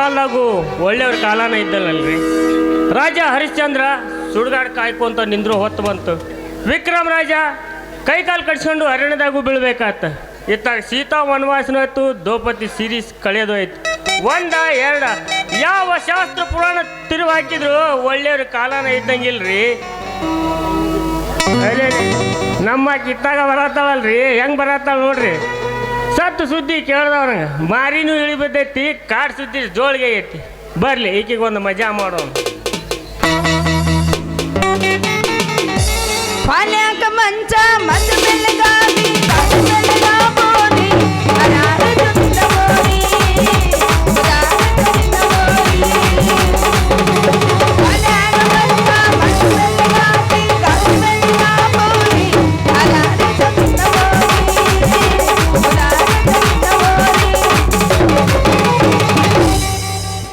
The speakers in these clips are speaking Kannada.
ಕಾಲದಾಗೂ ಒಳ್ಳೆಯವ್ರ ಕಾಲನ ಇದ್ದಲ್ಲಲ್ರಿ. ರಾಜ ಹರಿಶ್ಚಂದ್ರ ಸುಡುಗಾಡು ಕಾಯ್ಕೊಂತ ನಿಂದ್ರು ಹೊತ್ತು ಬಂತು. ವಿಕ್ರಮ್ ರಾಜ ಕೈಕಾಲು ಕಟ್ಸ್ಕೊಂಡು ಅರಣ್ಯದಾಗೂ ಬೀಳ್ಬೇಕಾತ. ಇತ್ತಾಗ ಸೀತಾ ವನವಾಸನ ಆಯ್ತು, ದ್ರೌಪದಿ ಸೀರೀಸ್ ಕಳೆದೋಯ್ತು. ಒಂದ ಎರಡ ಯಾವ ಶಾಸ್ತ್ರ ಪುರಾಣ ತಿರುವು ಹಾಕಿದ್ರು ಒಳ್ಳೆಯವ್ರ ಕಾಲನ ಇದ್ದಂಗಿಲ್ರಿ. ಅದೇ ನಮ್ಮ ಕಿತ್ತಾಗ ಬರತ್ತಾವಲ್ರಿ, ಹೆಂಗೆ ಬರತ್ತಾವ ನೋಡ್ರಿ. ಸತ್ತು ಸುದ್ದಿ ಕೇಳ್ದವ್ರಂಗೆ ಮಾರಿನೂ ಇಳಿ ಬಿದ್ದೈತಿ, ಕಾಡು ಸುದ್ದಿ ಜೋಳಿಗೆ ಐತಿ. ಬರ್ಲಿ ಈಕಿಗೆ ಒಂದು ಮಜಾ ಮಾಡೋಣ. ಪಾನ್ಯಾಕ ಮಂಚ ಮಂಚ ಬೆಳಗಾವಿ ಬೆಳಗಾಬೋನಿ ಅರಾರ ಚಂದಬೋನಿ ಪಾನ್ಯಾಕ ಮಂಚ ಮಂಚ ಬೆಳಗಾವಿ ಬೆಳಗಾಬೋನಿ ಅರಾರ ಚಂದಬೋನಿ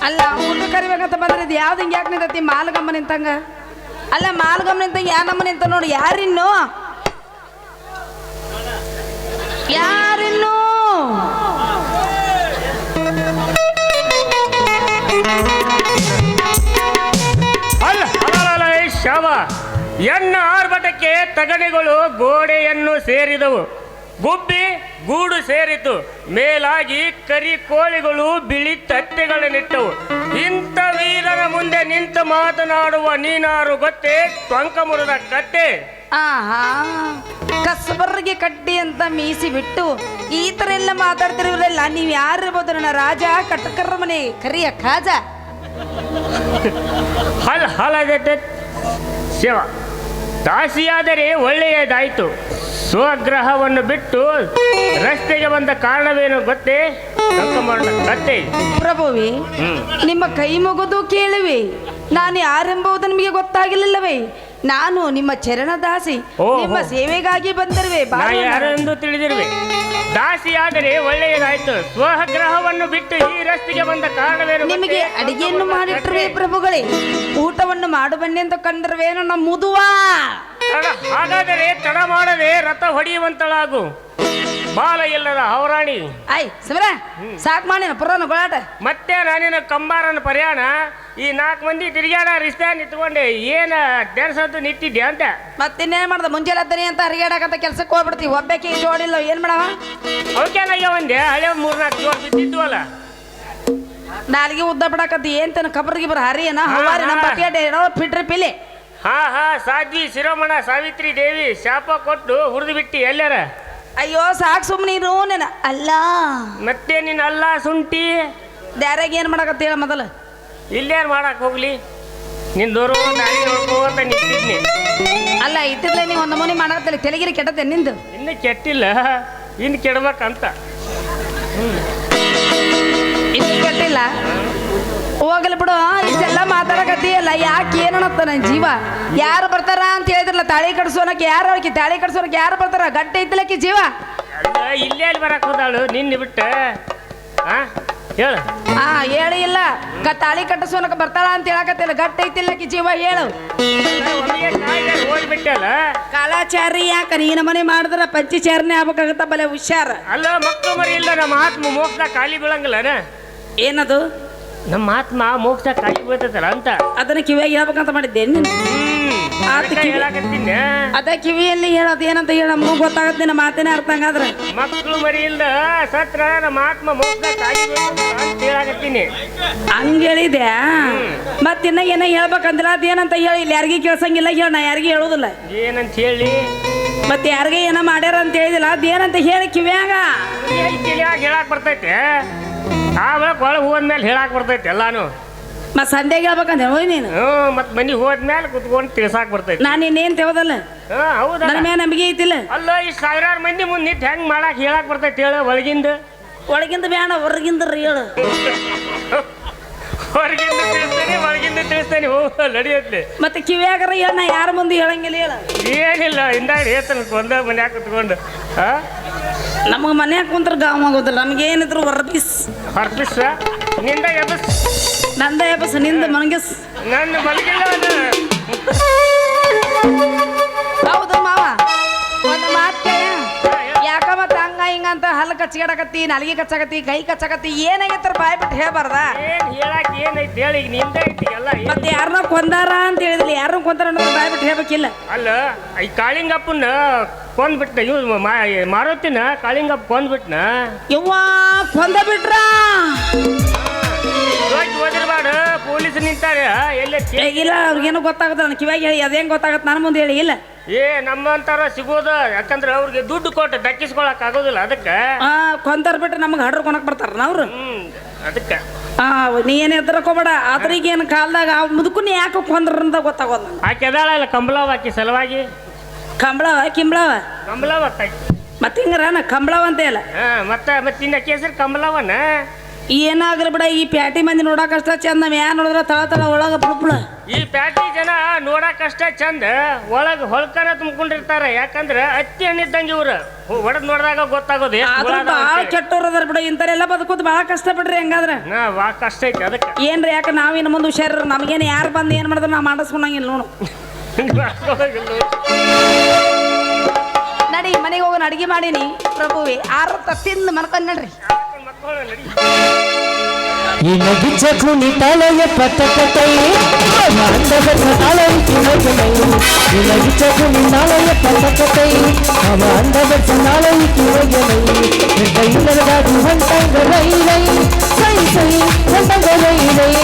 ಅಲ್ಲ ಊಟ ಕರಿಬೇಕಂತ ಬಂದ್ರೆ ಇದು ಯಾವ್ದು ಹಿಂಗೆ ಯಾಕೆ ನಿಂತೈತಿ? ಮಾಲಗಮ್ಮ ನಿಂತಂಗ ಅಲ್ಲ, ಮಾಲ್ಗಮ್ಮ ನಿಂತ ಯಾ ನಮ್ಮ ನಿಂತ ನೋಡಿ. ಯಾರಿನ್ನು ಯಾರಿನ್ನು ಅಲ್ಲ ಶವ ಎನ್ನ ಆರ್ಭಟಕ್ಕೆ ತಗಣಿಗಳು ಗೋಡೆಯನ್ನು ಸೇರಿದವು. ಗುಬ್ಬಿ ಗೂಡು ಸೇರಿತು. ಮೇಲಾಗಿ ಕರಿ ಕೋಳಿಗಳು ಬಿಳಿ ತಟ್ಟೆಗಳನ್ನಿಟ್ಟವು. ಇಂಥ ವೀರನ ಮುಂದೆ ನಿಂತು ಮಾತನಾಡುವ ನೀನಾರು ಗೊತ್ತೇ? ಟೊಂಕ ಮುರಿದ ಕತ್ತೆ. ಆಹಾ, ಕಸಬರ್ರಿಗೆ ಕಡ್ಡಿ ಅಂತ ಮೀಸಿ ಬಿಟ್ಟು ಈ ತರ ಎಲ್ಲ ಮಾತಾಡ್ತಿರಲ್ಲ. ನೀವು ಯಾರಿರ್ಬೋದು? ನನ್ನ ರಾಜ ಕಟಕರ ಮನೆ ಕರಿಯ ಕಾಜ. ಹಲದತೆ ಶಿವ ದಾಸಿಯಾದರೆ ಒಳ್ಳೆಯದಾಯಿತು. ಸ್ವಗ್ರಹವನ್ನು ಬಿಟ್ಟು ರಸ್ತೆಗೆ ಬಂದ ಕಾರಣವೇನು ಗೊತ್ತೇ? ಕತ್ತೆ. ಪ್ರಭುವಿ, ನಿಮ್ಮ ಕೈ ಮುಗಿದು ಕೇಳುವೆ. ನಾನು ಯಾರೆಂಬುದು ನಿಮಗೆ ಗೊತ್ತಾಗಲಿಲ್ಲವೇ? ನಾನು ನಿಮ್ಮ ಚರಣದಾಸಿ, ನಿಮ್ಮ ಸೇವೆಗಾಗಿ ಬಂದಿರುವೆ. ಯಾರೆಂದು ತಿಳಿದಿರುವೆ. ದಾಸಿಯಾದರೆ ಒಳ್ಳೆಯದಾಯ್ತು. ಸ್ವಗ್ರಹವನ್ನು ಬಿಟ್ಟು ಈ ರಸ್ತೆಗೆ ಬಂದ ಕಾರಣವೇನು? ನಿಮಗೆ ಅಡಿಗೆಯನ್ನು ಮಾಡಿಟ್ಟಿರುವೆ ಪ್ರಭುಗಳೇ. ಊಟವನ್ನು ಮಾಡು ಬನ್ನಿ ಅಂತ ಕಂಡಿರುವೇನು ನಮ್ಮ ಮುದುವಾ? ಹಾಗಾದರೆ ತಡ ಮಾಡದೆ ರಥ ಹೊಡೆಯುವಂತಳಾಗು. ಬಾಲ ಇಲ್ಲದ ಹೌರಾಣಿ. ಆಯ್ ಸಮರ ಸಾಕ್ ಮಾಡಿನ ಪುರಾಣ ಗೋಳಾಟ. ಮತ್ತೆ ನಾನಿನ ಕಂಬಾರನ ಪ್ರಯಾಣ. ಈ 4 ಮಂದಿ ತಿರುಗಾಡ ರಿಸ್ತಾ ನಿಂತ್ಕೊಂಡೆ ಏನ ಡ್ಯಾನ್ಸಂತೂ ನಿಂತಿದ್ದೆ ಅಂತ. ಮತ್ತಿನ್ನೇನ್ ಮಾಡ್ದ? ಮುಂಜಾನೆ ಹತ್ತನಿ ಅಂತ ಹರಿಗಾಡಕಂತ ಕೆಲ್ಸಕ್ಕೆ ಹೋಗ್ಬಿಡ್ತೀವಿ. ಒಬ್ಬಕ್ಕೆ ಜೋಡಿಲ್ಲ, ಏನ್ ಮಾಡವ? ಅವಕ್ಕೇನಾಗ್ಯ ಒಂದೆ ಹಳೆ 3-4 ಜೋಡ್ ಬಿದ್ದಿದ್ವು ಅಲ್ಲ. ನಾಲ್ಗೆ ಉದ್ದ ಬಿಡಕತ್ತಿ ಏನ್ ತನ ಕಬ್ರಿಗೆ ಬರ ಹರಿಯನ ಹವಾರಿ ನಮ್ಮ ಬಕೆಟ್ ಏನೋ ಫಿಟ್ರಿ ಪಿಲಿ. ಹಾ ಸಾಧ್ವಿ ಶಿರೋಮಣ ಸಾವಿತ್ರಿ ದೇವಿ ಶಾಪ ಕೊಟ್ಟು ಹುರಿದು ಬಿಟ್ಟಿ ಎಲ್ಲಾರ. ಅಯ್ಯೋ ಸಾಕು ಸುಮ್ಮನೆ ಇರು ನೆನ. ಅಲ್ಲ ಮತ್ತೆ ನೀನು ಅಲ್ಲ ಸುಂಟಿ ಡ್ಯಾರಾಗ ಏನು ಮಾಡಕತ್ತ ಹೇಳ ಮೊದಲು. ಇಲ್ಲೇನು ಮಾಡಕ್ಕೆ ಹೋಗ್ಲಿ, ನಿನ್ ದೂರ ದಾರಿ ನೋಡ್ಕೋತ ನಿಂತಿದ್ನಿ. ಅಲ್ಲ ಇತ್ತಿದ್ಲೆ ನೀವು ಒಂದು ನಮೂನಿ ಮಾಡಕತ್ತಲ್ಲ, ತೆಲಗಿರಿ ಕೆಟ್ಟತ್ತೆ ನಿಂದು. ಇನ್ನು ಕೆಟ್ಟಿಲ್ಲ, ಇನ್ನು ಕೆಡ್ಬೇಕಂತ. ಇನ್ನು ಕೆಟ್ಟಿಲ್ಲ ಹೋಗಲಿ ಬಿಡು. ಇಷ್ಟೆಲ್ಲ ಮಾತಾಡಕತ್ತೀಯಲ್ಲ, ಯಾಕೆ ಏನತ್ತ ನನ್ನ ಜೀವ? ಯಾರು ಬರ್ತಾರ ಅಂತ ಹೇಳಿದ್ರಲ್ಲ ತಾಳಿ ಕಟ್ಸೋನಕ್ಕೆ? ಯಾರು ಅವಕ್ಕೆ ತಾಳಿ ಕಟ್ಸೋನಕ್ಕೆ ಯಾರು ಬರ್ತಾರ? ಗಟ್ಟ ಇದ್ದಲಕ್ಕೆ ಜೀವ. ಇಲ್ಲೇ ಅಲ್ಲಿ ಬರಕ್ ಹೋದಾಳು ನಿನ್ನ ಬಿಟ್ಟು. ಹೇಳು. ಹೇಳಿ ಇಲ್ಲ, ತಾಳಿ ಕಟ್ಟಿಸೋನಕ್ಕೆ ಬರ್ತಾಳ ಅಂತ ಹೇಳಕತ್ತಿಲ್ಲ. ಗಟ್ಟ ಐತಿಲ್ಲಕ್ಕೆ ಜೀವ ಹೇಳು. ಹೋಗ್ಬಿಟ್ಟಲ್ಲ ಕಾಲಾಚಾರಿ ಯಾಕ ನೀನ ಮನೆ ಮಾಡಿದ್ರ ಪಂಚಚಾರನೆ ಆಗ್ಬೇಕಾಗತ್ತ. ಬಲೆ ಹುಷಾರ. ಅಲ್ಲ ಮಕ್ಕಳು ಮರಿ ಇಲ್ಲ. ನಮ್ಮ ಆತ್ಮ ಮೋಕ್ಷ ಖಾಲಿ ಬೀಳಂಗಿಲ್ಲ. ಏನದು? ನಮ್ಮ ಆತ್ಮ ಮೋಕ್ಷ ಖಾಲಿ ಬೀಳ್ತೈತಲ್ಲ ಅಂತ ಅದನ್ನ ಕಿವಿಯಾಗಿ ಹೇಳ್ಬೇಕಂತ ಮಾಡಿದ್ದೇನೆ. ಅದ ಕಿವಿಯಲ್ಲಿ ಹೇಳೋದು ಏನಂತ ಹೇಳ ನಮಗೂ ಗೊತ್ತಾಗತ್ತೆ. ನಮ್ಮ ಮಾತೇನೆ ಅರ್ಥ ಹಂಗಾದ್ರೆ. ಮಕ್ಕಳು ಮರಿ ಇಲ್ದ ಸತ್ರ ನಮ್ಮ ಆತ್ಮ ಮೋಕ್ಷ ಖಾಲಿ ಅಂತ ಹೇಳಕತ್ತೀನಿ. ಹಂಗ ಹೇಳಿದ್ಯಾ? ಮತ್ತಿನ್ನ ಏನ ಹೇಳ್ಬೇಕಂದಿಲ್ಲ. ಅದೇನಂತ ಹೇಳಿ ಇಲ್ಲಿ ಯಾರಿಗೂ ಕೇಳ್ಸಂಗಿಲ್ಲ. ಹೇಳ, ನಾ ಯಾರಿಗೂ ಹೇಳೋದಿಲ್ಲ. ಏನಂತ ಹೇಳಿ? ಮತ್ತೆ ಯಾರಿಗೆ ಏನ ಮಾಡ್ಯಾರ ಅಂತ ಹೇಳಿದಿಲ್ಲ. ಅದೇನಂತ ಹೇಳಿ ಕಿವ್ಯಾಗ ಹೇಳಕ್ ಬರ್ತೈತೆ. ಆಮೇಲೆ ಒಳಗೆ ಹೋದ್ಮೇಲೆ ಹೇಳಕ್ ಬರ್ತೈತೆ ಎಲ್ಲಾನು. ಮತ್ತೆ ಸಂಧ್ಯಾಗ ಹೇಳ್ಬೇಕಂತ ಹೋಯ್ ನೀನು. ಮತ್ತೆ ಮನೆಗೆ ಹೋದ್ಮೇಲೆ ಕುತ್ಕೊಂಡು ತಿಳ್ಸಾಕ್ ಬರ್ತೈತೆ. ನಾನು ಇನ್ನೇನು ತೆವದಲ್ಲ. ಹೌದಾ? ನನ್ನ ಮೇಲೆ ನಂಬಿಕೆ ಐತಿಲ್ಲ. ಅಲ್ಲ ಈ 1000 ಮಂದಿ ಮುಂದೆ ನಿಂತು ಹೆಂಗ್ ಮಾಡಕ್ ಹೇಳಕ್ ಬರ್ತೈತೆ ಹೇಳ? ಒಳಗಿಂದ ಬೇಡ, ಹೊರಗಿಂದ ಹೇಳು. ಹೊರಗಿಂದ ತಿಳಿಸ್ತೇನೆ, ಒಳಗಿಂದ ತಿಳಿಸ್ತೇನೆ. ನಡೆಯುತ್ತೆ. ಮತ್ತೆ ಕಿವ್ಯಾಗಾರ ಹೇಳ, ನಾ ಯಾರ ಮುಂದೆ ಹೇಳಂಗಿಲ್ಲ. ಹೇಳ ಏನಿಲ್ಲ, ಹಿಂದಾಡಿ ಹೇಳ್ತಾನೆ ಒಂದ ಮನ್ಯಾಗ ಕುತ್ಕೊಂಡು. ನಮಗೆ ಮನ್ಯಾಗ ಕುಂತ್ರ ಗಾವ್ ಆಗೋದಿಲ್ಲ. ನಮ್ಗೇನಿದ್ರು ಹೊರಪಿಸ್ ನಿಂದ ಎಬಸ್, ನಂದ ಎಬಸ್, ನಿಂದ ಮನಗಿಸ್. ನನ್ನ ಮಲಗಿಲ್ಲ. ಹೌದು ಮಾವ, ಒಂದು ಮಾತು ಯಾಕ ಮತ್ತೆ ಹಂಗ ಹಿಂಗ ಅಂತ ಹಲ್ಕ ಕಚ್ಚಾಡಕತ್ತಿ ನಾಲಿಗೆ ಕಚ್ಚಾಕತ್ತಿ ಕೈ ಕಚ್ಚಾಕತ್ತಿ ಏನಾಗೈತರ ಬಾಯ್ ಬಿಟ್ಟು ಹೇಳ್ಬಾರ್ದ ಏನ್ ಹೇಳಕ್ ಏನೈತಿ ಹೇಳಿ ಈಗ ನಿಂದ ಐತಿ ಎಲ್ಲ ಮತ್ತೆ ಯಾರನ್ನ ಕೊಂದಾರ ಅಂತ ಹೇಳಿದ್ಲಿ ಯಾರನ್ನ ಕೊಂದಾರ ಅನ್ನೋದು ಬಾಯ್ ಬಿಟ್ಟು ಹೇಳ್ಬೇಕಿಲ್ಲ ಅಲ್ಲ ಈ ಕಾಳಿಂಗಪ್ಪನ ಕೊಂದ್ಬಿಟ್ನ ಇವ್ ಮಾರುತಿನ ಕಾಳಿಂಗಪ್ಪ ಕೊಂದ್ಬಿಟ್ನ ಯವ್ವ ಕೊಂದ ಬಿಟ್ರ ಓದಿರ್ಬಾಡ ಪೊಲೀಸ್ ನಿಂತಾರೆ ಎಲ್ಲ ಇಲ್ಲ ಅವ್ರಿಗೇನು ಗೊತ್ತಾಗುತ್ತೆ ನನ್ನ ಕಿವಾಗ ಹೇಳಿ ಅದೇನ್ ಗೊತ್ತಾಗತ್ತೆ ನನ್ನ ಮುಂದೆ ಹೇಳಿ ಇಲ್ಲ ನಮ್ಮಂತಾರ ಸಿಗೋದ ಯಾಕಂದ್ರೆ ಅವ್ರಿಗೆ ದುಡ್ಡು ಕೊಟ್ಟು ದಕ್ಕಿಸ್ಕೊಳಕ್ ಆಗೋದಿಲ್ಲ ಅದಕ್ಕೆ ಕೊಂದಾರ ಬಿಟ್ರೆ ನಮ್ಗೆ ಹಡ್ರು ಕೊನಕ್ ಬರ್ತಾರ ಅವ್ರು ಅದಕ್ಕೆ ನೀ ಏನ್ ಹೆದರ್ಕೋಬೇಡ ಅದ್ರಿಗೇನು ಕಾಲ್ದಾಗ ಆ ಮುದುಕುನಿ ಯಾಕೆ ಕೊಂದ್ರ ಅಂತ ಗೊತ್ತಾಗೋಲ್ಲ ಆಕೆ ಅದಾಳಲ್ಲ ಕಂಬಳವ ಆಕೆ ಸಲುವಾಗಿ ಕಂಬಳವ ಕಿಂಬಳವ ಕಂಬಳವ ಮತ್ತೆ ಹಿಂಗಾರ ಕಂಬಳವ ಅಂತ ಇಲ್ಲ ಮತ್ತೆ ಇನ್ನ ಕೇಸರಿ ಕಂಬಳವನ ಏನಾಗ್ಲಿ ಬಿಡ ಈ ಪ್ಯಾಟಿ ಮಂದಿ ನೋಡಕಷ್ಟ ಚಂದ ಯಾ ನೋಡಿದ್ರ ತಳ ತಳ ಒಳಗ ಪುಳ ಈ ಪ್ಯಾಟಿ ಜನ ನೋಡಕಷ್ಟ ಚಂದ ಒಳಗ ಹೊಳ್ಕನ ತುಂಬ್ಕೊಂಡಿರ್ತಾರ ಯಾಕಂದ್ರ ಅತ್ತಿ ಹಣ್ಣಿದ್ದಂಗೆ ಇವ್ರು ಹೊಡೆದ್ ನೋಡಿದಾಗ ಗೊತ್ತಾಗೋದು ಬಾಳ ಕೆಟ್ಟವ್ರ ಅದಾರ ಬಿಡ ಇಂಥರೆಲ್ಲ ಬದುಕೋದು ಬಾಳ ಕಷ್ಟ ಬಿಡ್ರಿ ಹೆಂಗಾದ್ರ ಕಷ್ಟ ಐತಿ ಅದಕ್ಕೆ ಏನ್ರಿ ಯಾಕೆ ನಾವಿನ್ ಮುಂದೆ ಹುಷಾರ ನಮಗೇನು ಯಾರು ಬಂದು ಏನ್ ಮಾಡಿದ್ರೆ ನಾ ಮಾಡಿಸ್ಕೊಂಡಂಗಿಲ್ಲ ನೋಡು ನಡಿ ಮನೆಗೆ ಹೋಗೋಣ ಅಡಿಗೆ ಮಾಡೀನಿ ಪ್ರಭುವೆ ಆರು ತಿಂದು ಮನ್ಕೊಂಡ್ ನಡ್ರಿ ಇನಗಿಚ್ಚ ಕುಣಿತಾಳೆಯ ಪಟಕಟೈ ಅಂದಗಟ್ಟ ನಾಳೆಯಿತು ಮಗನೈ ಇನಗಿಚ್ಚ ಕುಣಿತಾಳೆಯ ಪಟಕಟೈ ಅವ ಅಂದಗಟ್ಟ ನಾಳೆಯಿತು ಮಗನೈ ಕೈಲರದಾಡಿ ಹೊಂಟಂಗ ರೈ ರೈ ಸೈ ಸೈ ಹೊಂಟಂಗ ರೈ ರೈ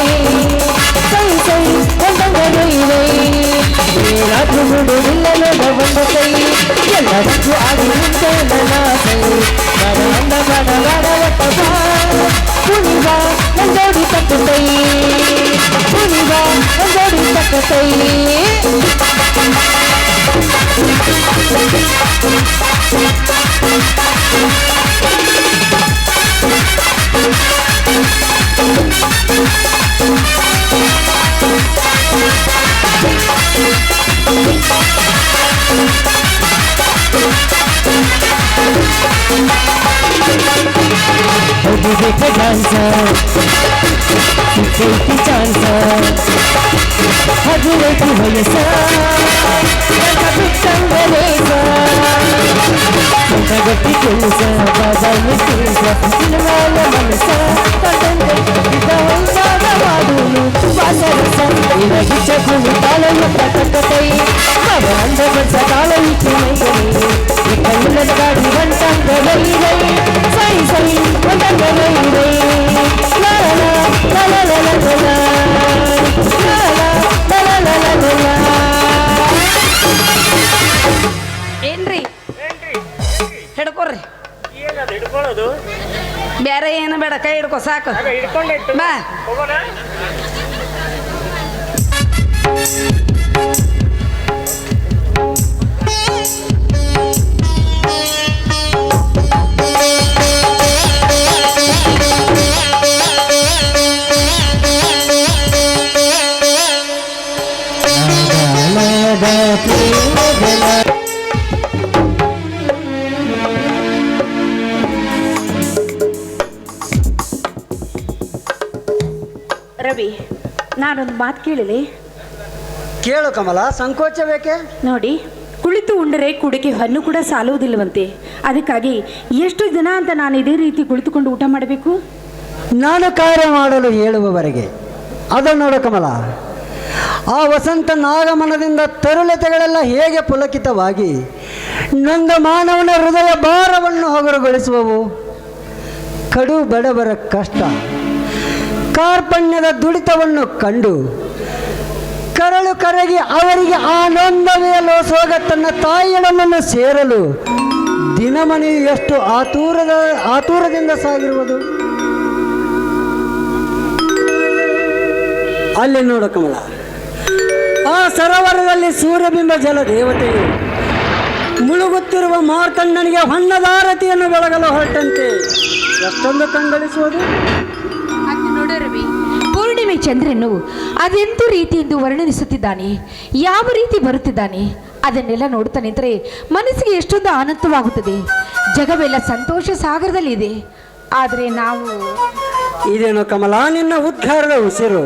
ಸೈ ಸೈ ಹೊಂಟಂಗ ರೈ ರೈ ರಾತ್ರಿ ಬಿಡುವಿಲ್ಲ ನೋಡ ಬಂದ ಕೈ ಎಲ್ಲದಕ್ಕೂ ಆಗಿ ನಿಂತೆ ನನಾಸೈ ಬಡ ಅಂದ ಬಡ ಬಡವಟ್ಟ ಬಾ ಕುಣಿಬಾ ನಂದೋಡಿ ತಕ್ಕತೈ ಕುಣಿಬಾ ನಂದೋಡಿ ತಕ್ಕತೈ ಬೇಕು ಡ್ಯಾನ್ಸ ಸಿಕ್ಕೈತಿ ಚಾನ್ಸ ಹದಿನೈದು ವಯಸ್ಸ ಬಿಟ್ಟಂಗಲೇಸ ಗಟ್ಟಿ ಕೆಲಸ ಬಾದಾಮಿ ಕೆಲಸ ಸಿನಿಮಾಲ ಮನಸ್ಸ ಮಾಡುವುದು ವಾಸರಸ ಇರಗಿಚ್ಚ ಭೂಮಿ ತಾಳೆಯ ಪಟಕಟೈ ಮಗ ಅಂದ ಬಡ್ಸ ತಾಳೆಯಿತು ಮೈಗೈ ಕೈಲದ ಗಾಡಿ ಬಂಟಂಗ ರೈ ರೈ ಸೈ ಸೈ ಬಂಟಂಗ ರೈ ರೈ ಲಾ ಲಾ ಲಾ ಲಾ ಲಾ ಲಾ ಲಾ ಲಾ ಲಾ ಲಾ ಲಾ ಲಾ ಲಾ. ಏನ್ರಿ ಹಿಡ್ಕೊರ್ರಿ ಏನದು ಹಿಡ್ಕೊಳ್ಳೋದು ಬೇರೆ ಏನು ಬೇಡ ಕೈ ಹಿಡ್ಕೊ ಸಾಕು ಹಿಡ್ಕೊಂಡೈತು ಬಾ ಹೋಗೋಣ ರವಿ ನಾನೊಂದು ಮಾತು ಕೇಳಲಿ ಕೇಳು ಕಮಲ ಸಂಕೋಚ ಬೇಕೆ ನೋಡಿ ಕುಳಿತು ಉಂಡರೆ ಕುಡಿಗೆ ಹಣ್ಣು ಕೂಡ ಸಾಲುವುದಿಲ್ಲವಂತೆ ಅದಕ್ಕಾಗಿ ಎಷ್ಟು ದಿನ ಅಂತ ನಾನು ಇದೇ ರೀತಿ ಕುಳಿತುಕೊಂಡು ಊಟ ಮಾಡಬೇಕು ನಾನು ಕಾರ್ಯ ಮಾಡಲು ಹೇಳುವವರೆಗೆ ಅದನ್ನು ನೋಡು ಕಮಲ ಆ ವಸಂತ ನಾಗಮನದಿಂದ ತರುಲತೆಗಳೆಲ್ಲ ಹೇಗೆ ಪುಲಕಿತವಾಗಿ ನೊಂದ ಮಾನವನ ಹೃದಯ ಭಾರವನ್ನು ಹಗುರಗೊಳಿಸುವವು ಕಡು ಬಡವರ ಕಷ್ಟ ಕಾರ್ಪಣ್ಯದ ದುಡಿತವನ್ನು ಕಂಡು ಕರಳು ಕರಗಿ ಅವರಿಗೆ ಆ ನೊಂದವೆಯಲು ಸೋಗ ತನ್ನ ತಾಯಿಯಡಮನ್ನು ಸೇರಲು ದಿನಮಣಿಯು ಎಷ್ಟು ಆತುರದಿಂದ ಸಾಗಿರುವುದು. ಅಲ್ಲಿ ನೋಡು ಕಮಲ, ಆ ಸರೋವರದಲ್ಲಿ ಸೂರ್ಯಬಿಂಬ ಜಲ ದೇವತೆಯು ಮುಳುಗುತ್ತಿರುವ ಮಾರ್ತಣ್ಣನಿಗೆ ಹೊನ್ನದಾರತಿಯನ್ನು ಬೆಳಗಲು ಹೊರಟಂತೆ ಎಷ್ಟೊಂದು ಕಂಗಳಿಸುವುದು. ನೋಡು ರವಿ, ಪೂರ್ಣಿಮೆ ಚಂದ್ರನು ಅದೆಂತೂ ರೀತಿಯಿಂದ ವರ್ಣನಿಸುತ್ತಿದ್ದಾನೆ, ಯಾವ ರೀತಿ ಬರುತ್ತಿದ್ದಾನೆ ಅದನ್ನೆಲ್ಲ ನೋಡ್ತಾ ನಿಂತರೆ ಮನಸ್ಸಿಗೆ ಎಷ್ಟೊಂದು ಆನಂದವಾಗುತ್ತದೆ. ಜಗವೆಲ್ಲ ಸಂತೋಷ ಸಾಗರದಲ್ಲಿದೆ. ಆದರೆ ನಾವು ಇದೇನು ಕಮಲ ನಿನ್ನ ಉದ್ಧಾರದ ಉಸಿರು?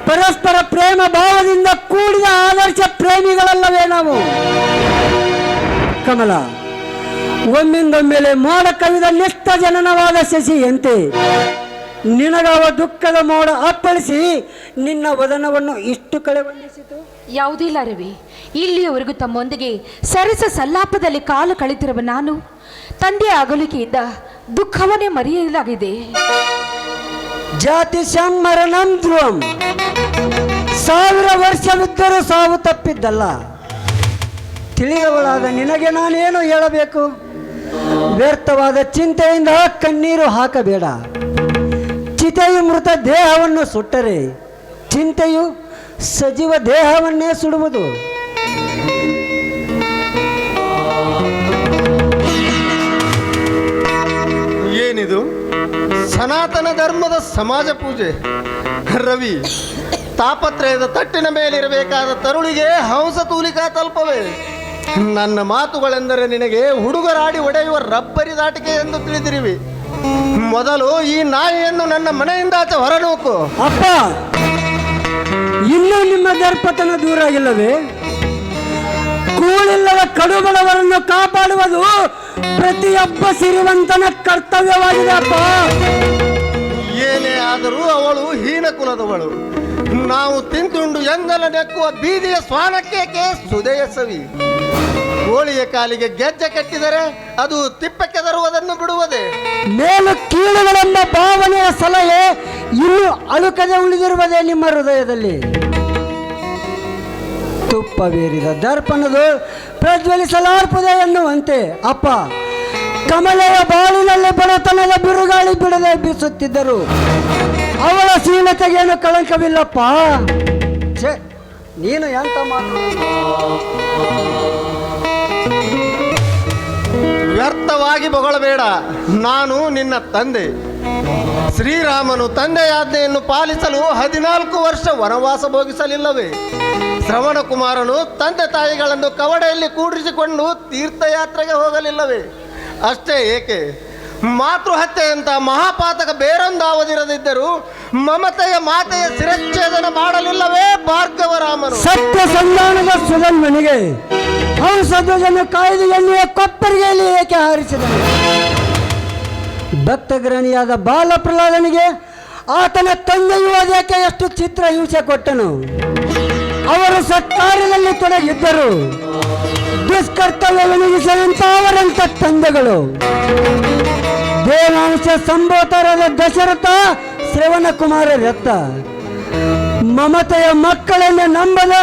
ಪರಸ್ಪರ ಪ್ರೇಮ ಭಾವದಿಂದ ಕೂಡಿದ ಆದರ್ಶ ಪ್ರೇಮಿಗಳಲ್ಲವೇ ನಾವು? ಕಮಲ, ಒಮ್ಮಿಂದೊಮ್ಮೆಲೆ ಮೋಡ ಕವಿದ ನಿಷ್ಠ ಜನನವಾದ ಶಶಿಯಂತೆ ನಿನಗವ ದುಃಖದ ಮೋಡ ಅಪ್ಪಳಿಸಿ ನಿನ್ನ ವದನವನ್ನು ಇಷ್ಟು ಕಳೆಗೊಂಡಿಸಿತು. ಯಾವುದೂ ಇಲ್ಲ ರವಿ. ಇಲ್ಲಿಯವರೆಗೂ ತಮ್ಮೊಂದಿಗೆ ಸರಸ ಸಲ್ಲಾಪದಲ್ಲಿ ಕಾಲು ಕಳೆದಿರುವ ನಾನು ತಂದೆಯ ಅಗಲಿಕೆಯಿಂದ ದುಃಖವನ್ನೇ ಮರೆಯಲಾಗಿದೆ. ಜಾತಿ ಮರಣಂ ಧ್ರುವಂ. 1000 ವರ್ಷವಿದ್ದರೂ ಸಾವು ತಪ್ಪಿದ್ದಲ್ಲ. ತಿಳಿದವಳಾದ ನಿನಗೆ ನಾನೇನು ಹೇಳಬೇಕು? ವ್ಯರ್ಥವಾದ ಚಿಂತೆಯಿಂದ ಕಣ್ಣೀರು ಹಾಕಬೇಡ. ಚಿತೆಯು ಮೃತ ದೇಹವನ್ನು ಸುಟ್ಟರೆ ಚಿಂತೆಯು ಸಜೀವ ದೇಹವನ್ನೇ ಸುಡುವುದು. ಏನಿದು ಸನಾತನ ಧರ್ಮದ ಸಮಾಜ ಪೂಜೆ? ರವಿ, ತಾಪತ್ರಯದ ತಟ್ಟಿನ ಮೇಲಿರಬೇಕಾದ ತರುಳಿಗೆ ಹಂಸ ತೂಲಿಕಾ ತಲ್ಪವೇ? ನನ್ನ ಮಾತುಗಳೆಂದರೆ ನಿನಗೆ ಹುಡುಗರಾಡಿ ಒಡೆಯುವ ರಬ್ಬರಿ ದಾಟಿಕೆ ಎಂದು ತಿಳಿದಿರುವಿ. ಮೊದಲು ಈ ನಾಯಿಯನ್ನು ನನ್ನ ಮನೆಯಿಂದಾಚೆ ಹೊರನೂಕು. ಅಪ್ಪ, ಇನ್ನೂ ನಿಮ್ಮ ದರ್ಪತನ ದೂರ ಆಗಿಲ್ಲವೇ? ಕೂಳಿಲ್ಲದ ಕಡುಬಡವರನ್ನು ಕಾಪಾಡುವುದು ಪ್ರತಿಯೊಬ್ಬ ಸಿರಿವಂತನ ಕರ್ತವ್ಯವಾಗಿದೆ ಅಪ್ಪ. ಏನೇ ಆದರೂ ಅವಳು ಹೀನ ಕುಲದವಳು. ನಾವು ತಿಂದುಂಡು ಎಂಗಲ ನೆಕ್ಕುವ ಬೀದಿಯ ಸ್ವಾನಕ್ಕೆ ಸುದೆಯ ಸವಿ. ಕೋಳಿಯ ಕಾಲಿಗೆ ಗೆಜ್ಜೆ ಕಟ್ಟಿದರೆ ಅದು ತಿಪ್ಪಕ್ಕೆ ತರುವುದನ್ನು ಬಿಡುವುದೇ? ಮೇಲು ಕೀಳುಗಳೆಂಬ ಭಾವನೆಯ ಸಲಹೆ ಇನ್ನೂ ಅಳುಕದೆ ಉಳಿದಿರುವುದೇ ನಿಮ್ಮ ಹೃದಯದಲ್ಲಿ? ತುಪ್ಪವೇರಿದ ದರ್ಪಣದು ಪ್ರಜ್ವಲಿಸಲಾರ್ಪದೆ ಎನ್ನುವಂತೆ ಅಪ್ಪ, ಕಮಲೆಯ ಬಾಳಿನಲ್ಲಿ ಬಡತನದ ಬಿರುಗಾಳಿ ಬಿಡದೆ ಬೀಸುತ್ತಿದ್ದರು. ಅವಳ ಶೀಲತೆಗೇನು ಕಳಂಕವಿಲ್ಲಪ್ಪ. ಛೇ, ನೀನು ಎಂತ ಮಾತು? ವ್ಯರ್ಥವಾಗಿ ಬೊಗಳಬೇಡ. ನಾನು ನಿನ್ನ ತಂದೆ. ಶ್ರೀರಾಮನು ತಂದೆಯಾಜ್ಞೆಯನ್ನು ಪಾಲಿಸಲು 14 ವರ್ಷ ವನವಾಸ ಭೋಗಿಸಲಿಲ್ಲವೇ? ಶ್ರವಣ ಕುಮಾರನು ತಂದೆ ತಾಯಿಗಳನ್ನು ಕವಡೆಯಲ್ಲಿ ಕೂಡಿಸಿಕೊಂಡು ತೀರ್ಥಯಾತ್ರೆಗೆ ಹೋಗಲಿಲ್ಲವೇ? ಅಷ್ಟೇ ಏಕೆ, ಮಾತೃಹತ್ಯೆಯಂತ ಮಹಾಪಾತಕ ಬೇರೊಂದಾವದಿರದಿದ್ದರೂ ಮಮತೆಯ ಮಾತೆಯ ಶಿರಚ್ಛೇದನ ಮಾಡಲಿಲ್ಲವೇ ಭಾರ್ಗವರಾಮನು? ಸತ್ಯ ಸಂಧಾನದ ಸುಧನ್ವನಿಗೆ ಹಂಸಧ್ವಜನ ಕಾಯ್ದು ಎನ್ನುವ ಕೊಪ್ಪರಿಗೆಯಲ್ಲಿ ಏಕೆ ಹಾರಿಸಿದನು? ಭಕ್ತಗ್ರಣಿಯಾದ ಬಾಲ ಪ್ರಹ್ಲಾದನಿಗೆ ಆತನ ತಂದೆಯು ಅದಕ್ಕೆ ಎಷ್ಟು ಚಿತ್ರ ಹಿಂಸೆ ಕೊಟ್ಟನು. ಅವರು ಸತ್ಕಾರ್ಯದಲ್ಲಿ ತೊಡಗಿದ್ದರು. ದುಷ್ಕರ್ತವ್ಯವೆನಿಗಿಸದಂತ ಅವರಂತ ತಂದೆಗಳು. ದೇವಾಂಶ ಸಂಭೂತರಾದ ದಶರಥ, ಶ್ರವಣ ಕುಮಾರ ರಥ, ಮಮತೆಯ ಮಕ್ಕಳನ್ನ ನಂಬದ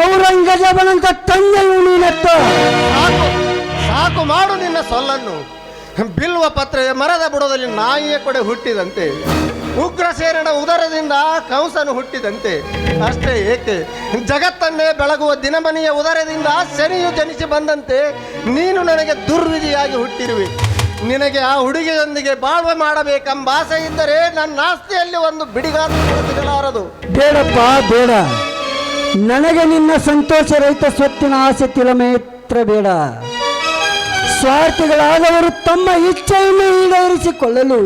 ಔರಂಗಜೇಬನಂತ ತಂದೆಯು ನೀನತ್ತ. ಸಾಕು ಮಾಡು ನಿನ್ನ ಸೊಲ್ಲನ್ನು. ಬಿಲ್ವ ಪತ್ರೆಯ ಮರದ ಬುಡದಲ್ಲಿ ನಾಯಿಯ ಕೊಡೆ ಹುಟ್ಟಿದಂತೆ, ಉಗ್ರಸೇನನ ಉದರದಿಂದ ಕಂಸನು ಹುಟ್ಟಿದಂತೆ. ಅಷ್ಟೇ ಏಕೆ, ಜಗತ್ತನ್ನೇ ಬೆಳಗುವ ದಿನಮನಿಯ ಉದರದಿಂದ ಶನಿಯು ಜನಿಸಿ ಬಂದಂತೆ ನೀನು ನನಗೆ ದುರ್ವಿಧಿಯಾಗಿ ಹುಟ್ಟಿರುವೆ. ನಿನಗೆ ಆ ಹುಡುಗಿಯೊಂದಿಗೆ ಬಾಳ್ವೆ ಮಾಡಬೇಕೆಂಬ ಆಸೆ ಇದ್ದರೆ ನನ್ನ ಆಸ್ತಿಯಲ್ಲಿ ಒಂದು ಬಿಡಿಗಾಲು ಸಿಗಲಾರದು. ಬೇಡಪ್ಪ, ಬೇಡ. ನನಗೆ ನಿನ್ನ ಸಂತೋಷ ರಹಿತ ಸ್ವತ್ತಿನ ಆಸೆ ತಿಲಮೇತ್ರ ಬೇಡ. ಸ್ವಾರ್ಥಿಗಳಾದವರು ತಮ್ಮ ಇಚ್ಛೆಯನ್ನು ಈಡೇರಿಸಿಕೊಳ್ಳಲು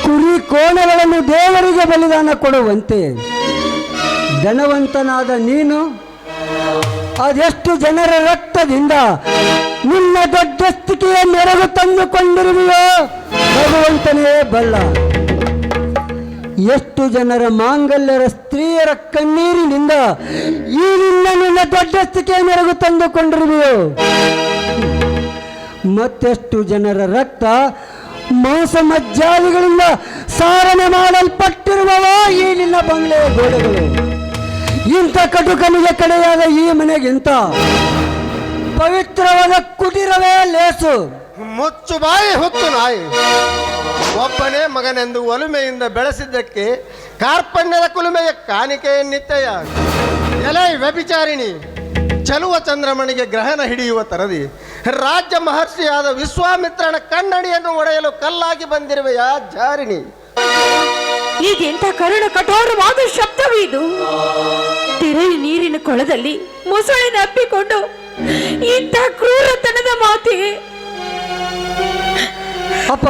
ಕುರಿ ಕೋಣಗಳನ್ನು ದೇವರಿಗೆ ಬಲಿದಾನ ಕೊಡುವಂತೆ ಧನವಂತನಾದ ನೀನು ಅದೆಷ್ಟು ಜನರ ರಕ್ತದಿಂದ ನಿನ್ನ ದೊಡ್ಡಸ್ತಿಕೆಯ ಮೆರಗು ತಂದುಕೊಂಡಿರುವೆಯೋ ಭಗವಂತನೇ ಬಲ್ಲ. ಎಷ್ಟು ಜನರ ಮಾಂಗಲ್ಯರ ಸ್ತ್ರೀಯರ ಕಣ್ಣೀರಿನಿಂದ ಈ ನಿನ್ನ ದೊಡ್ಡಸ್ತಿಕೆಯ ಮೆರಗು ತಂದುಕೊಂಡಿರುವೆಯೋ. ಮತ್ತೆಷ್ಟು ಜನರ ರಕ್ತ ಮಾಂಸ ಮಜ್ಜಾದಿಗಳಿಂದ ಸಾರಣೆ ಮಾಡಲ್ಪಟ್ಟಿರುವವ ಈ ನಿನ್ನ ಬಂಗ್ಲೆಯ ಗೋಡೆಗಳು. ಇಂಥ ಕಟುಕನಿಗೆ ಕಡೆಯಾದ ಈ ಮನೆಗಿಂತ ಪವಿತ್ರವಾದ ಕುಟೀರವೇ ಲೇಸು. ಮುಚ್ಚು ಬಾಯಿ ಹುತ್ತು ನಾಯಿ. ಒಬ್ಬನೇ ಮಗನೆಂದು ಒಲುಮೆಯಿಂದ ಬೆಳೆಸಿದ್ದಕ್ಕೆ ಕಾರ್ಪಣ್ಯದ ಕುಲುಮೆಯ ಕಾಣಿಕೆಯನ್ನಿತ್ತೆಯ. ಎಲೈ ವ್ಯಭಿಚಾರಿಣಿ, ಚಲುವ ಚಂದ್ರಮಣಿಗೆ ಗ್ರಹಣ ಹಿಡಿಯುವ ತರದಿ ರಾಜ್ಯ ಮಹರ್ಷಿಯಾದ ವಿಶ್ವಾಮಿತ್ರನ ಕಣ್ಣಡಿಯನ್ನು ಒಡೆಯಲು ಕಲ್ಲಾಗಿ ಬಂದಿರುವೆಯ ಜಾರಿಣಿ. ಇದೆಂಥ ಕರುಣ ಕಠೋರವಾದ ಶಬ್ದವಿದು. ತೆರೆಯ ನೀರಿನ ಕೊಳದಲ್ಲಿ ಮೊಸಳೆನ ಅಪ್ಪಿಕೊಂಡು ಇಂಥ ಕ್ರೂರತನದ ಮಾತೆ. ಅಪ್ಪ,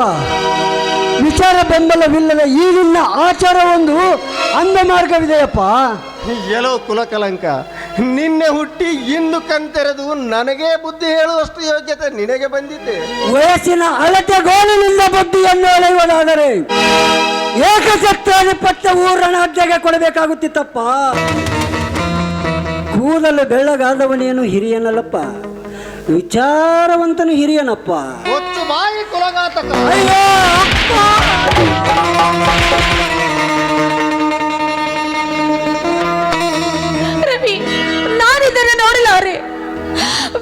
ವಿಚಾರ ಬೆಂಬಲವಿಲ್ಲದ ಈ ನಿನ್ನ ಆಚಾರ ಒಂದು ಅಂಧ ಮಾರ್ಗವಿದೆಯಪ್ಪ. ಎಲ್ಲೋ ಕುಲಕಲಂಕ, ನಿನ್ನೆ ಹುಟ್ಟಿ ಇಂದು ಕಣ್ತೆರೆದು ನನಗೇ ಬುದ್ಧಿ ಹೇಳುವಷ್ಟು ಯೋಗ್ಯತೆ ನಿನಗೆ ಬಂದಿದ್ದೆ. ವಯಸ್ಸಿನ ಅಳತೆಗೋಲಿನಿಂದ ಬುದ್ಧಿಯನ್ನು ಎಳೆಯುವುದಾದರೆ ಏಕಸತ್ರಾಧಿಪತ್ಯ ಊರಣಾಜ್ಞೆಗೆ ಕೊಡಬೇಕಾಗುತ್ತಿತ್ತಪ್ಪ. ಕೂದಲು ಬೆಳ್ಳಗಾದವನೇನು ಹಿರಿಯನಲ್ಲಪ್ಪ, ವಿಚಾರವಂತನು ಹಿರಿಯನಪ್ಪ. ಹೊಚ್ಚು ಬಾಯಿ ಕುಲಘಾತಕ. ಅಯ್ಯೋ ಅಪ್ಪ! ರವಿ, ನಾನಿದನ್ನು ನೋಡಲಾರೆ.